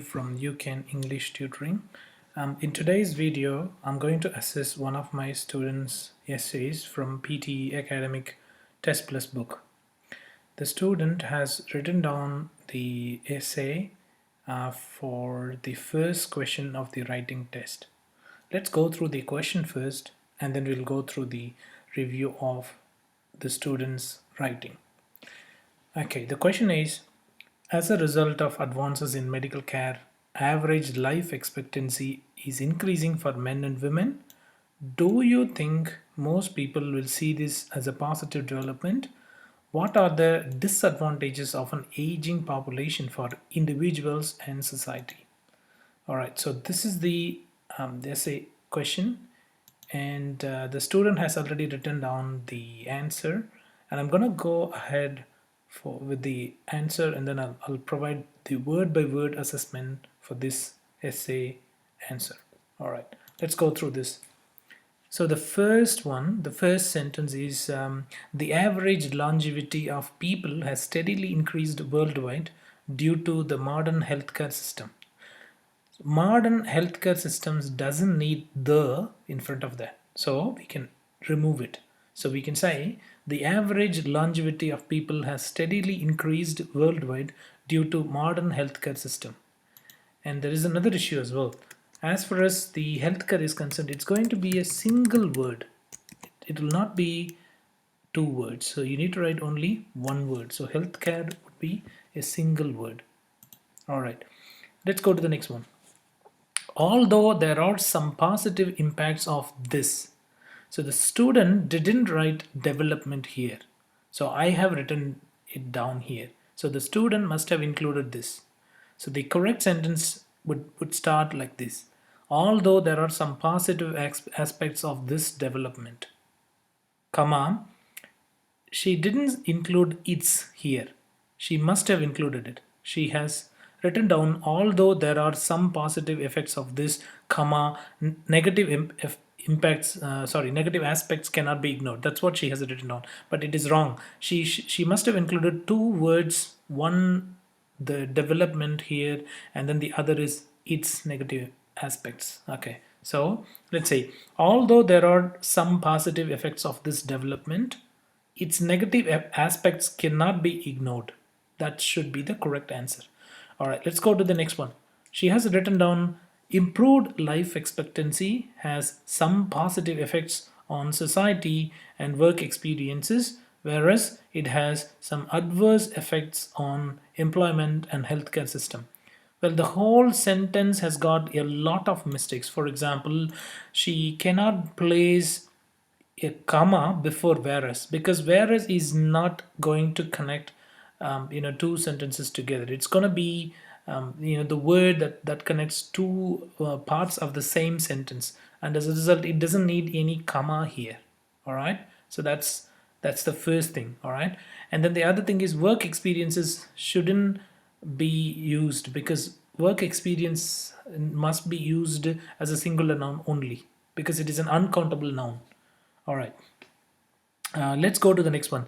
From UCAN English Tutoring. In today's video, I'm going to assess one of my students' essays from PTE Academic Test Plus book. The student has written down the essay for the first question of the writing test. Let's go through the question first, and then we'll go through the review of the student's writing. Okay, the question is, as a result of advances in medical care, average life expectancy is increasing for men and women. Do you think most people will see this as a positive development? What are the disadvantages of an aging population for individuals and society? All right, so this is the essay question, and the student has already written down the answer, and I'm gonna go ahead with the answer, and then I'll provide the word by word assessment for this essay answer. All right, let's go through this. So the first sentence is the average longevity of people has steadily increased worldwide due to the modern healthcare system. Modern healthcare systems doesn't need the in front of that, so we can remove it. So we can say the average longevity of people has steadily increased worldwide due to modern healthcare system. And there is another issue as well. As far as the healthcare is concerned, it's going to be a single word. It will not be two words. So you need to write only one word. So healthcare would be a single word. All right, let's go to the next one. Although there are some positive impacts of this. So the student didn't write development here. So I have written it down here. So the student must have included this. So the correct sentence would start like this. Although there are some positive aspects of this development, comma, she didn't include its here. She must have included it. She has written down, although there are some positive effects of this, comma, negative negative aspects cannot be ignored. That's what she has written down, but it is wrong. She must have included two words, one the development here, and then the other is its negative aspects. Okay, so let's say, although there are some positive effects of this development, its negative aspects cannot be ignored. That should be the correct answer. All right, let's go to the next one. She has written down, improved life expectancy has some positive effects on society and work experiences, whereas it has some adverse effects on employment and healthcare system. Well, the whole sentence has got a lot of mistakes. For example, she cannot place a comma before whereas, because whereas is not going to connect two sentences together. It's going to be the word that connects two parts of the same sentence, and as a result it doesn't need any comma here. All right, so that's the first thing. All right, and then the other thing is work experiences shouldn't be used, because work experience must be used as a singular noun only, because it is an uncountable noun. All right, let's go to the next one.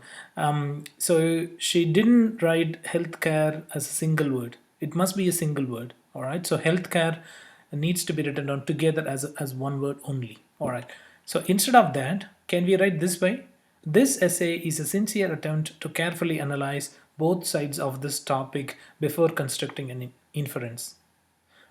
So she didn't write healthcare as a single word. It must be a single word. All right, so healthcare needs to be written down together as one word only. All right, so instead of that, can we write this way? This essay is a sincere attempt to carefully analyze both sides of this topic before constructing an inference.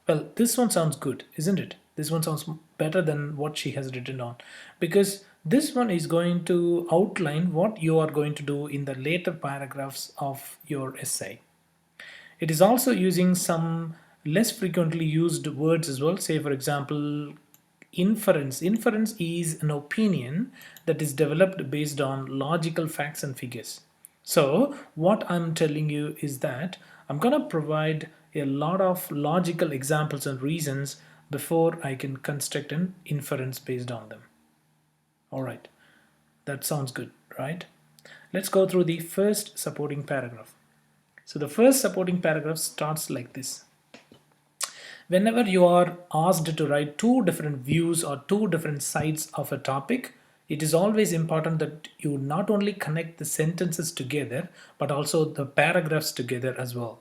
Well, this one sounds good, isn't it? This one sounds better than what she has written on, because this one is going to outline what you are going to do in the later paragraphs of your essay. It is also using some less frequently used words as well. Say, for example, inference. Inference is an opinion that is developed based on logical facts and figures. So what I'm telling you is that I'm going to provide a lot of logical examples and reasons before I can construct an inference based on them. All right, that sounds good, right? Let's go through the first supporting paragraph. So the first supporting paragraph starts like this. Whenever you are asked to write two different views or two different sides of a topic, it is always important that you not only connect the sentences together, but also the paragraphs together as well.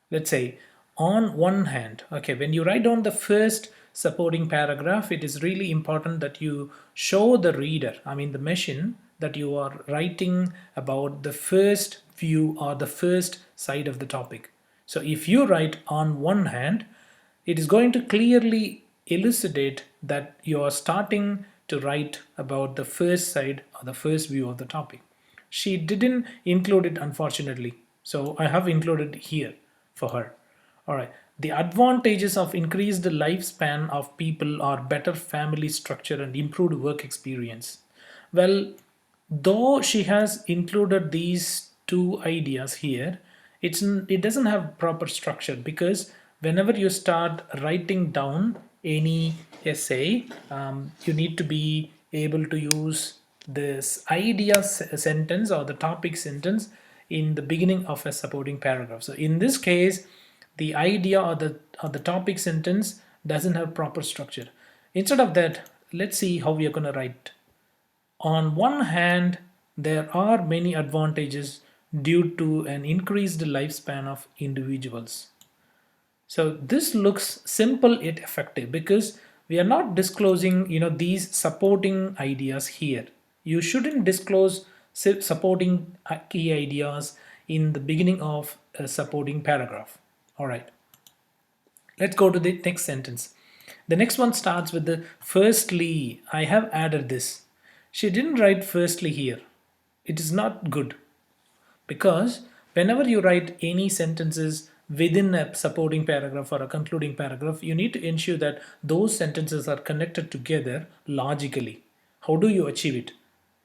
Let's say, On one hand, okay, when you write down the first supporting paragraph, it is really important that you show the reader, I mean the machine, that you are writing about the first view or the first side of the topic. So if you write on one hand, it is going to clearly elucidate that you are starting to write about the first side or the first view of the topic. She didn't include it, unfortunately, so I have included here for her. All right. The advantages of increased lifespan of people are better family structure and improved work experience. Well, though she has included these two ideas here, it doesn't have proper structure, because whenever you start writing down any essay, you need to be able to use this sentence or the topic sentence in the beginning of a supporting paragraph. So in this case, the idea or the topic sentence doesn't have proper structure. Instead of that, let's see how we are going to write. On one hand, there are many advantages due to an increased lifespan of individuals. So this looks simple yet effective, because we are not disclosing, these supporting ideas here. You shouldn't disclose supporting key ideas in the beginning of a supporting paragraph. All right. Let's go to the next sentence. The next one starts with the firstly. I have added this. She didn't write firstly here. It is not good, because whenever you write any sentences within a supporting paragraph or a concluding paragraph, you need to ensure that those sentences are connected together logically. How do you achieve it?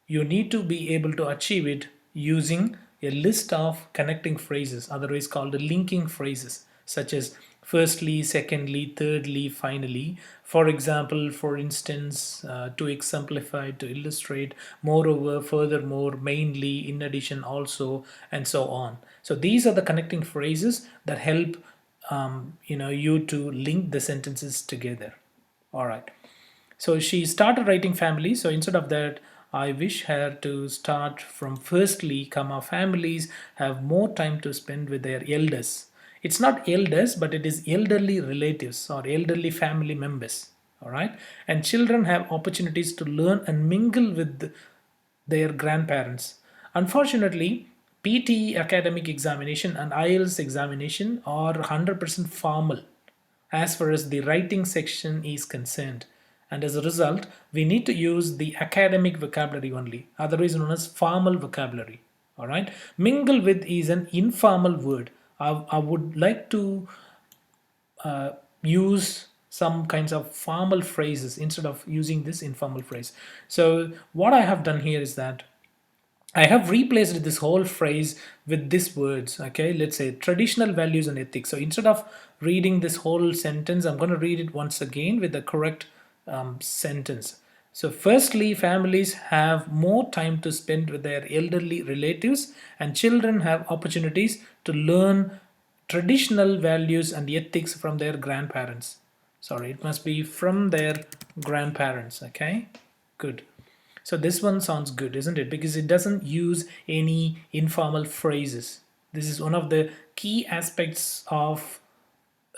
You need to be able to achieve it using a list of connecting phrases, otherwise called linking phrases, such as firstly, secondly, thirdly, finally. For example, for instance, to exemplify, to illustrate, moreover, furthermore, mainly, in addition, also, and so on. So these are the connecting phrases that help you to link the sentences together. All right. So she started writing family. So instead of that, I wish her to start from firstly, comma, families have more time to spend with their elders. It's not elders, but it is elderly relatives or elderly family members. All right. And children have opportunities to learn and mingle with their grandparents. Unfortunately, PTE Academic Examination and Ielts examination are 100% formal as far as the writing section is concerned. And as a result, we need to use the academic vocabulary only, otherwise known as formal vocabulary. All right. Mingle with is an informal word. I would like to use some kinds of formal phrases instead of using this informal phrase. So what I have done here is that I have replaced this whole phrase with these words. Okay, let's say traditional values and ethics. So instead of reading this whole sentence, I'm going to read it once again with the correct sentence. So, firstly, families have more time to spend with their elderly relatives, and children have opportunities to learn traditional values and ethics from their grandparents. Sorry, it must be from their grandparents. Okay, good. So this one sounds good, isn't it? Because it doesn't use any informal phrases. This is one of the key aspects of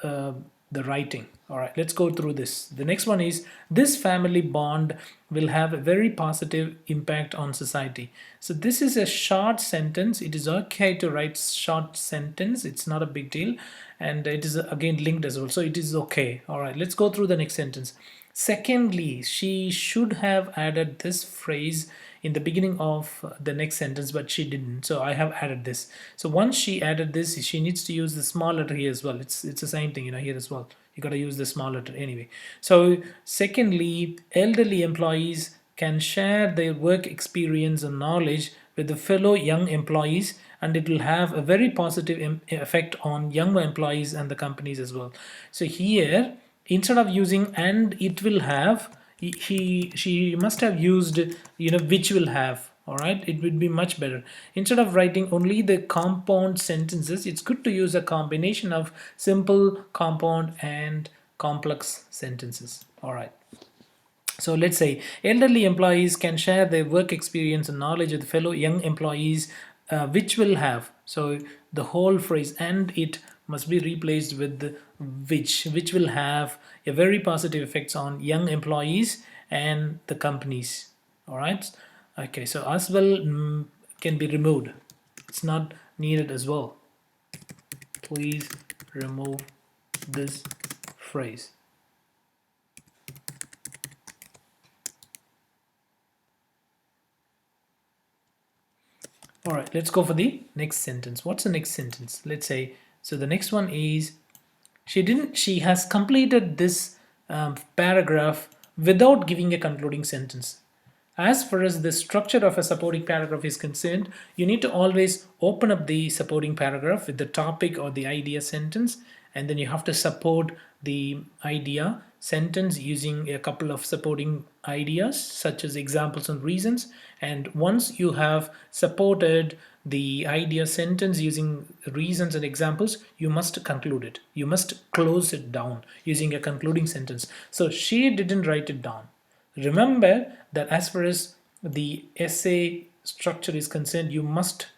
uh, the writing. All right, let's go through this. The next one is this family bond will have a very positive impact on society. So this is a short sentence. It is okay to write short sentence. It's not a big deal. And it is again linked as well. So it is okay. All right, let's go through the next sentence. Secondly, she should have added this phrase in the beginning of the next sentence, but she didn't. So I have added this. So once she added this, she needs to use the small letter here as well. It's the same thing, here as well. You got to use the small letter anyway. So secondly, elderly employees can share their work experience and knowledge with the fellow young employees, and it will have a very positive effect on younger employees and the companies as well. So here, instead of using and it will have, she must have used which will have. All right, it would be much better. Instead of writing only the compound sentences, it's good to use a combination of simple, compound, and complex sentences. All right. So let's say elderly employees can share their work experience and knowledge with fellow young employees, which will have. So the whole phrase and it must be replaced with the which will have a very positive effects on young employees and the companies. All right. Okay, so as well can be removed. It's not needed as well. Please remove this phrase. All right, let's go for the next sentence. What's the next sentence? Let's say, so the next one is, she has completed this paragraph without giving a concluding sentence. As far as the structure of a supporting paragraph is concerned, you need to always open up the supporting paragraph with the topic or the idea sentence, and then you have to support the idea sentence using a couple of supporting ideas such as examples and reasons. And once you have supported the idea sentence using reasons and examples, you must conclude it. You must close it down using a concluding sentence. So she didn't write it down. Remember that as far as the essay structure is concerned, you must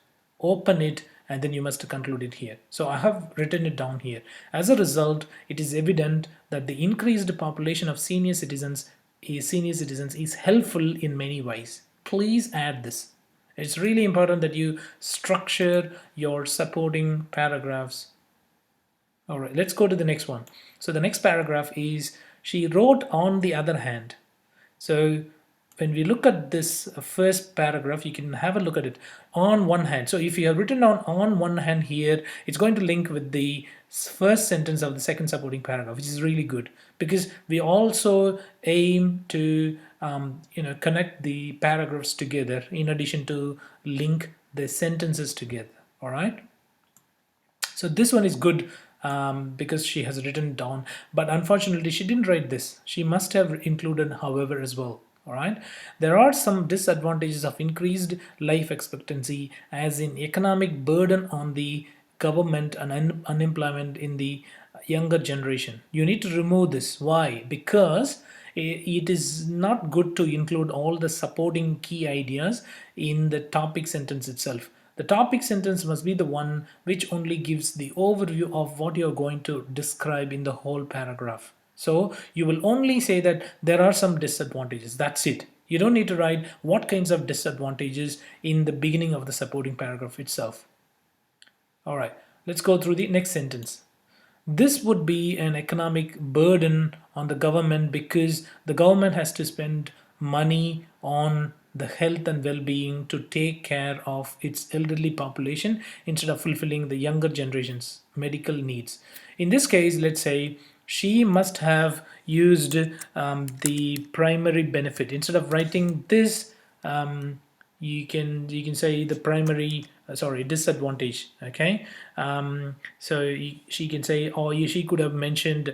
open it and then you must conclude it here. So I have written it down here. As a result, it is evident that the increased population of senior citizens is helpful in many ways. Please add this. It's really important that you structure your supporting paragraphs. All right, let's go to the next one. So the next paragraph is, she wrote on the other hand. So when we look at this first paragraph, you can have a look at it on one hand. So if you have written down on one hand here, it's going to link with the first sentence of the second supporting paragraph, which is really good because we also aim to connect the paragraphs together in addition to link the sentences together. All right. So this one is good because she has written down, but unfortunately she didn't write this. She must have included however as well. All right. There are some disadvantages of increased life expectancy, as in economic burden on the government and unemployment in the younger generation. You need to remove this. Why? Because it is not good to include all the supporting key ideas in the topic sentence itself. The topic sentence must be the one which only gives the overview of what you're going to describe in the whole paragraph. So you will only say that there are some disadvantages. That's it. You don't need to write what kinds of disadvantages in the beginning of the supporting paragraph itself. All right, let's go through the next sentence. This would be an economic burden on the government because the government has to spend money on the health and well-being to take care of its elderly population instead of fulfilling the younger generation's medical needs. In this case, let's say she must have used the primary benefit. Instead of writing this, you can say the primary disadvantage. Okay, so she can say, or she could have mentioned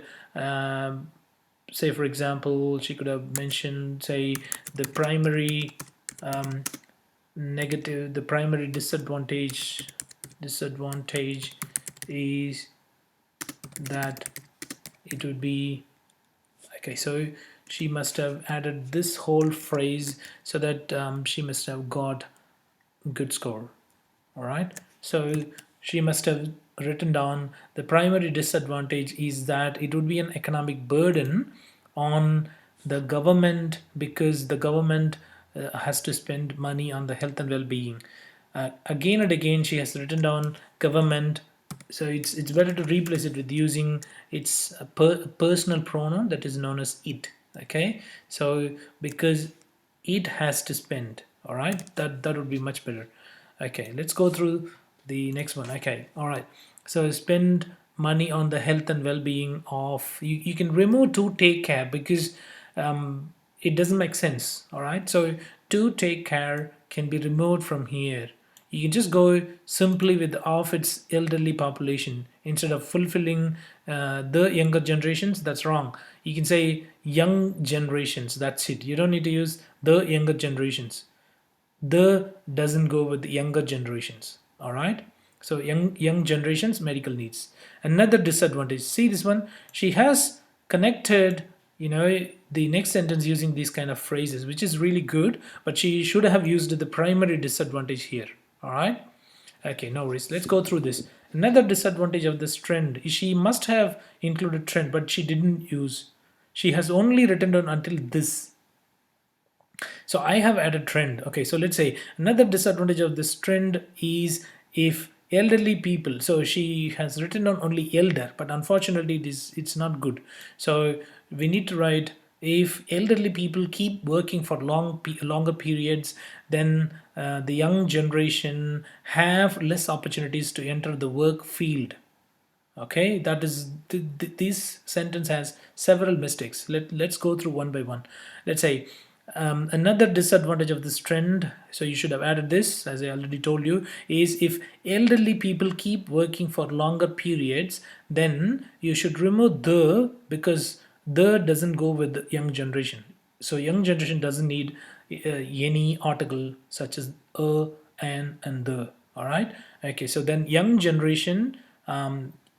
say for example, she could have mentioned, say, the primary negative, the primary disadvantage is that it would be, okay, so she must have added this whole phrase so that she must have got good score. All right, so she must have written down the primary disadvantage is that it would be an economic burden on the government because the government has to spend money on the health and well-being. Again and again she has written down government, so it's better to replace it with using its personal pronoun that is known as it. Okay, so because it has to spend, all right, that would be much better. Okay, let's go through the next one. Okay, all right, so spend money on the health and well-being of, you can remove to take care because it doesn't make sense. All right, so to take care can be removed from here. You can just go simply with of its elderly population instead of fulfilling the younger generations. That's wrong. You can say young generations. That's it. You don't need to use the younger generations. The doesn't go with the younger generations. All right, so young generations medical needs. Another disadvantage, see this one, she has connected the next sentence using these kind of phrases, which is really good, but she should have used the primary disadvantage here. All right, okay, no worries. Let's go through this. Another disadvantage of this trend is she must have included trend, but she didn't use. She has only written down until this. So I have added trend. Okay, so let's say another disadvantage of this trend is if elderly people. So she has written down only elder, but unfortunately it's not good. So we need to write if elderly people keep working for longer periods, then the young generation have less opportunities to enter the work field. Okay, that is this sentence has several mistakes. Let's go through one by one. Let's say another disadvantage of this trend, so you should have added this as I already told you, is if elderly people keep working for longer periods, then you should remove the, because the doesn't go with the young generation. So young generation doesn't need any article such as a, and the. All right. Okay, so then young generation,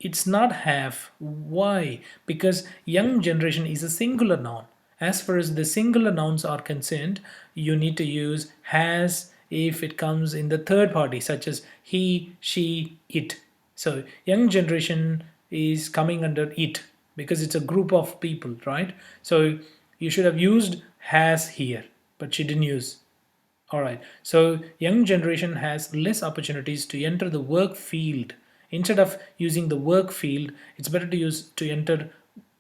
it's not have. Why? Because young generation is a singular noun. As far as the singular nouns are concerned, you need to use has if it comes in the third party, such as he, she, it. So young generation is coming under it because it's a group of people, right? So you should have used has here, but she didn't use. All right. So young generation has less opportunities to enter the work field. Instead of using the work field, it's better to use to enter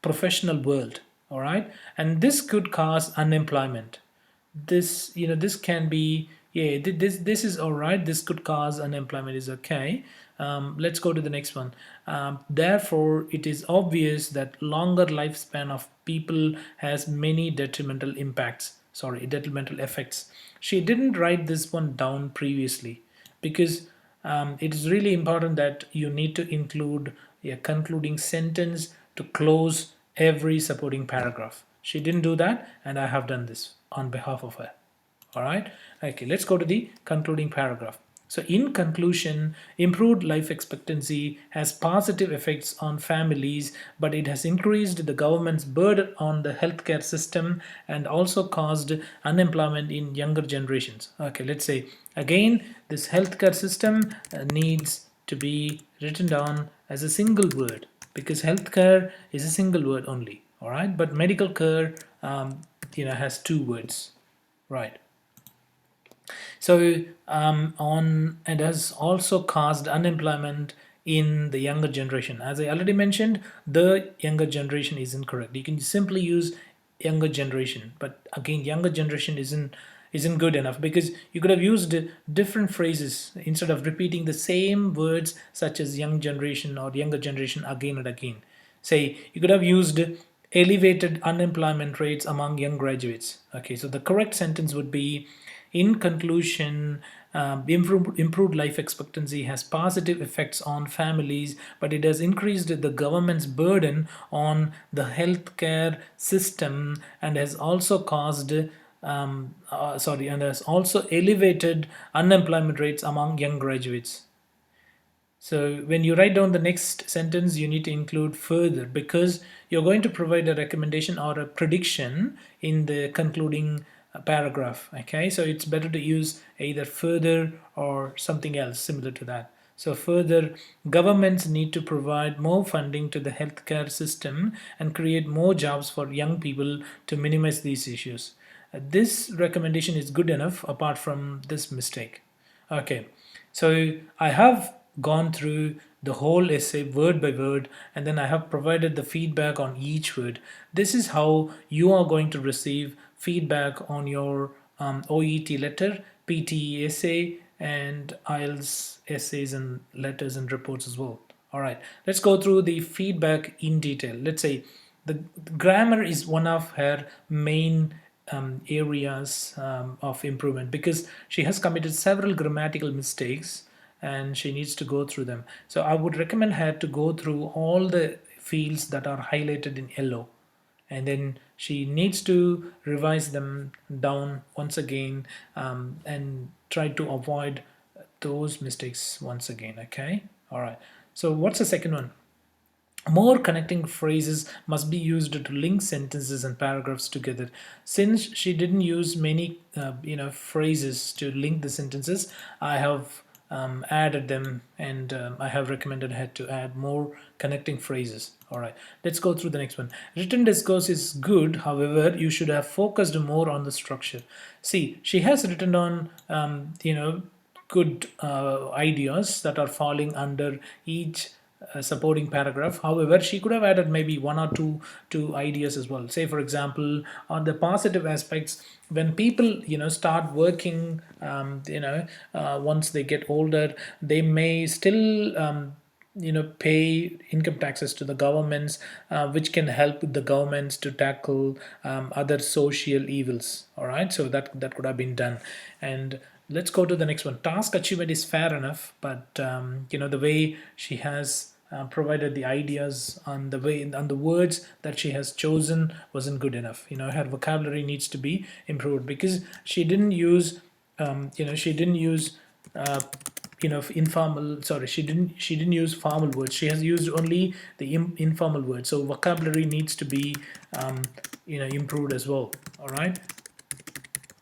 professional world. All right. And this could cause unemployment. This, this can be, yeah, this is all right. This could cause unemployment is okay. Let's go to the next one. Therefore, it is obvious that longer lifespan of people has many detrimental impacts. Sorry, detrimental effects. She didn't write this one down previously because it is really important that you need to include a concluding sentence to close every supporting paragraph. She didn't do that, and I have done this on behalf of her. All right. Okay, let's go to the concluding paragraph. So in conclusion, improved life expectancy has positive effects on families, but it has increased the government's burden on the healthcare system and also caused unemployment in younger generations. Okay, let's say again, this healthcare system needs to be written down as a single word because healthcare is a single word only. All right, but medical care, has two words, right? So on and has also caused unemployment in the younger generation. As I already mentioned, the younger generation is incorrect. You can simply use younger generation, but again, younger generation isn't good enough because you could have used different phrases instead of repeating the same words such as young generation or younger generation again and again. Say you could have used elevated unemployment rates among young graduates. Okay, so the correct sentence would be in conclusion, improved life expectancy has positive effects on families, but it has increased the government's burden on the healthcare system and has also caused, and has also elevated unemployment rates among young graduates. So when you write down the next sentence, you need to include further because you're going to provide a recommendation or a prediction in the concluding paragraph. Okay, so it's better to use either further or something else similar to that. So further, governments need to provide more funding to the healthcare system and create more jobs for young people to minimize these issues. This recommendation is good enough apart from this mistake. Okay, so I have gone through the whole essay word by word and then I have provided the feedback on each word. This is how you are going to receive feedback on your OET letter, PTE essay, and Ielts essays and letters and reports as well. All right, let's go through the feedback in detail. Let's say the grammar is one of her main areas of improvement because she has committed several grammatical mistakes and she needs to go through them. So I would recommend her to go through all the fields that are highlighted in yellow and then she needs to revise them down once again and try to avoid those mistakes once again. Okay, all right, so what's the second one? More connecting phrases must be used to link sentences and paragraphs together. Since she didn't use many phrases to link the sentences, I have added them, and I have recommended her to add more connecting phrases. All right, let's go through the next one. Written discourse is good, however, you should have focused more on the structure. See, she has written on, good ideas that are falling under each supporting paragraph. However, she could have added maybe one or two ideas as well. Say, for example, on the positive aspects, when people start working, once they get older, they may still pay income taxes to the governments, which can help the governments to tackle other social evils. All right, so that could have been done. And let's go to the next one. Task achievement is fair enough, but the way she has provided the ideas on the way on the words that she has chosen wasn't good enough. Her vocabulary needs to be improved, because she didn't use uh, informal, sorry, she didn't use formal words. She has used only the informal words, so vocabulary needs to be improved as well. All right.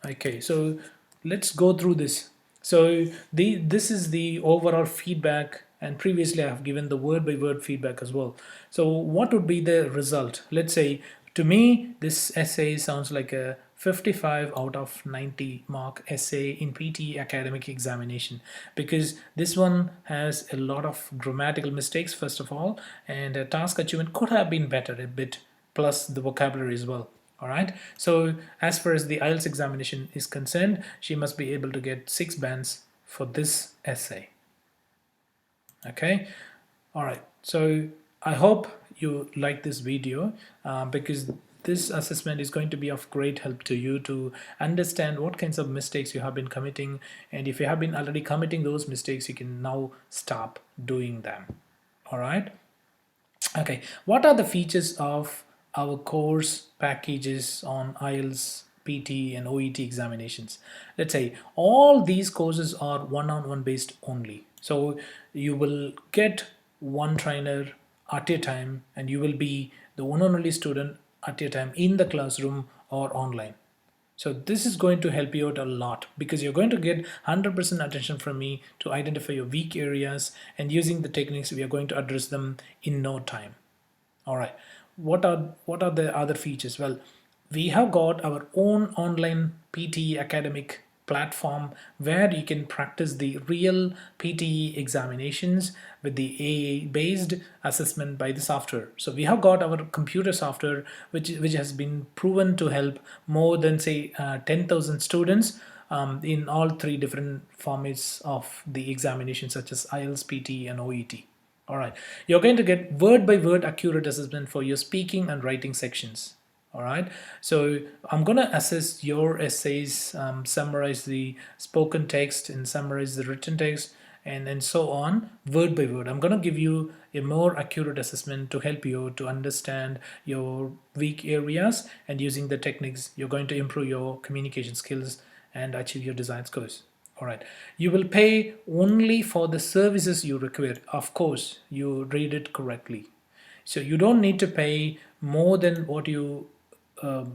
Okay, so let's go through this. So this is the overall feedback, and previously I have given the word by word feedback as well. So what would be the result? Let's say, to me this essay sounds like a 55 out of 90 mark essay in PTE Academic Examination, because this one has a lot of grammatical mistakes first of all, and task achievement could have been better a bit, plus the vocabulary as well. All right, so as far as the Ielts examination is concerned, she must be able to get 6 bands for this essay. Okay, all right, so I hope you like this video, because this assessment is going to be of great help to you to understand what kinds of mistakes you have been committing, and if you have been already committing those mistakes, you can now stop doing them. All right. Okay, what are the features of our course packages on Ielts, PT, and OET examinations? Let's say all these courses are one-on-one based only. So you will get one trainer at a time, and you will be the one and only student at a time in the classroom or online. So this is going to help you out a lot, because you're going to get 100% attention from me to identify your weak areas, and using the techniques we are going to address them in no time. All right, what are the other features? Well, we have got our own online PTE academic platform, where you can practice the real PTE examinations with the AI based assessment by the software. So we have got our computer software, which has been proven to help more than, say, 10,000 students in all three different formats of the examination, such as Ielts, PT, and OET. All right, you're going to get word by word accurate assessment for your speaking and writing sections. All right, so I'm going to assess your essays, summarize the spoken text and summarize the written text, and so on, word by word. I'm going to give you a more accurate assessment to help you to understand your weak areas, and using the techniques, you're going to improve your communication skills and achieve your desired scores. All right, you will pay only for the services you require. Of course, you read it correctly. So you don't need to pay more than what you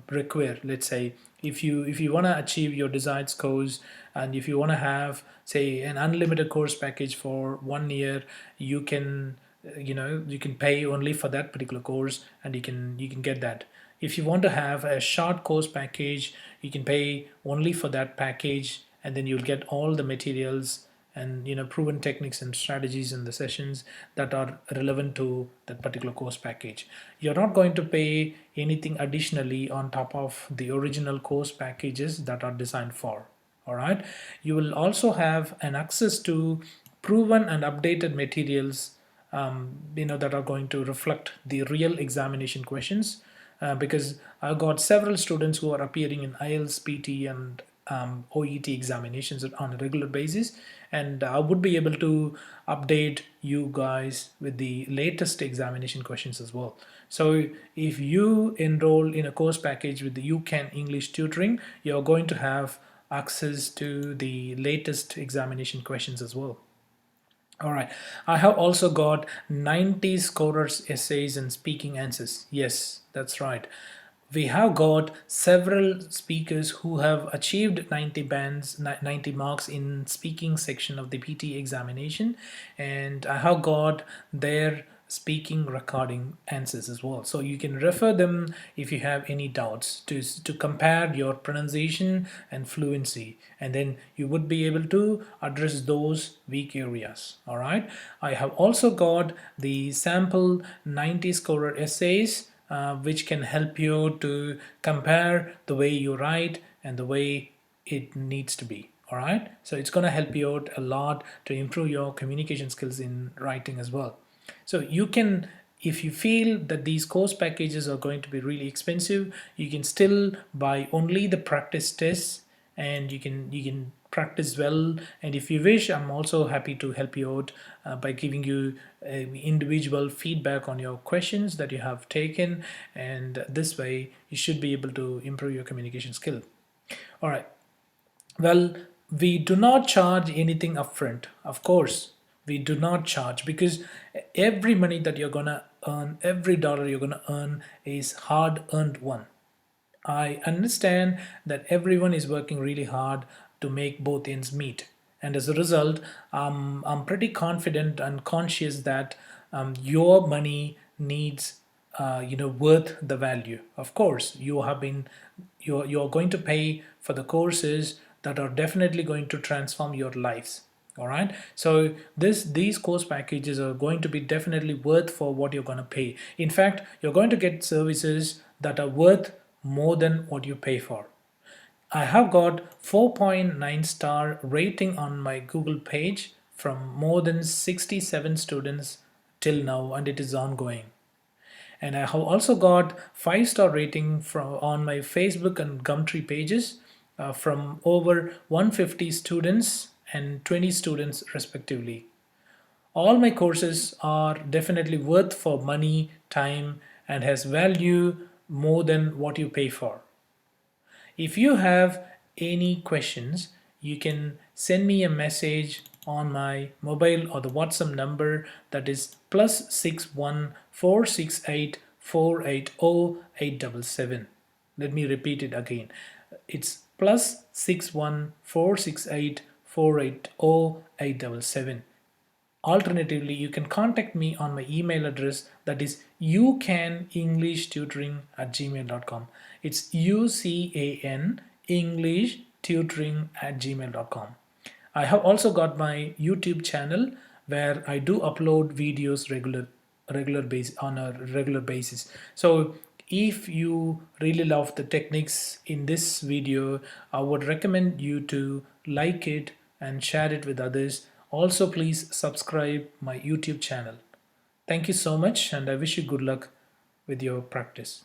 require. Let's say if you want to achieve your desired scores, and if you want to have, say, an unlimited course package for 1 year, you can you can pay only for that particular course, and you can get that. If you want to have a short course package, you can pay only for that package, and then you'll get all the materials and proven techniques and strategies in the sessions that are relevant to that particular course package. You're not going to pay anything additionally on top of the original course packages that are designed for. All right, you will also have an access to proven and updated materials, that are going to reflect the real examination questions, because I've got several students who are appearing in Ielts, PT, and OET examinations on a regular basis, and I would be able to update you guys with the latest examination questions as well. So if you enroll in a course package with the UCAN English tutoring, you're going to have access to the latest examination questions as well. All right, I have also got 90 scorers essays and speaking answers. Yes, that's right. We have got several speakers who have achieved 90 bands, 90 marks in speaking section of the PTE examination, and I have got their speaking recording answers as well. So you can refer them if you have any doubts to compare your pronunciation and fluency, and then you would be able to address those weak areas. All right. I have also got the sample 90 scorer essays, which can help you to compare the way you write and the way it needs to be. All right. So it's going to help you out a lot to improve your communication skills in writing as well. So you can, if you feel that these course packages are going to be really expensive, you can still buy only the practice tests, and you can practice well. And if you wish, I'm also happy to help you out by giving you individual feedback on your questions that you have taken, and this way you should be able to improve your communication skill. All right. Well, we do not charge anything upfront. Of course, we do not charge, because every money that you're gonna earn, every dollar you're gonna earn is hard earned one. I understand that everyone is working really hard to make both ends meet. And as a result, I'm pretty confident and conscious that your money needs, worth the value. Of course, you're going to pay for the courses that are definitely going to transform your lives. All right. So these course packages are going to be definitely worth for what you're going to pay. In fact, you're going to get services that are worth more than what you pay for. I have got 4.9 star rating on my Google page from more than 67 students till now, and it is ongoing. And I have also got 5-star rating from on my Facebook and Gumtree pages from over 150 students and 20 students respectively. All my courses are definitely worth for money, time, and has value more than what you pay for. If you have any questions, you can send me a message on my mobile or the WhatsApp number, that is +61 468 480 877. Let me repeat it again. It's +61 468 480 877. Alternatively, you can contact me on my email address, that is ucanenglishtutoring@gmail.com. It's UCAN English Tutoring at gmail.com. I have also got my YouTube channel where I do upload videos on a regular basis. So if you really love the techniques in this video, I would recommend you to like it and share it with others. Also, please subscribe my YouTube channel. Thank you so much, and I wish you good luck with your practice.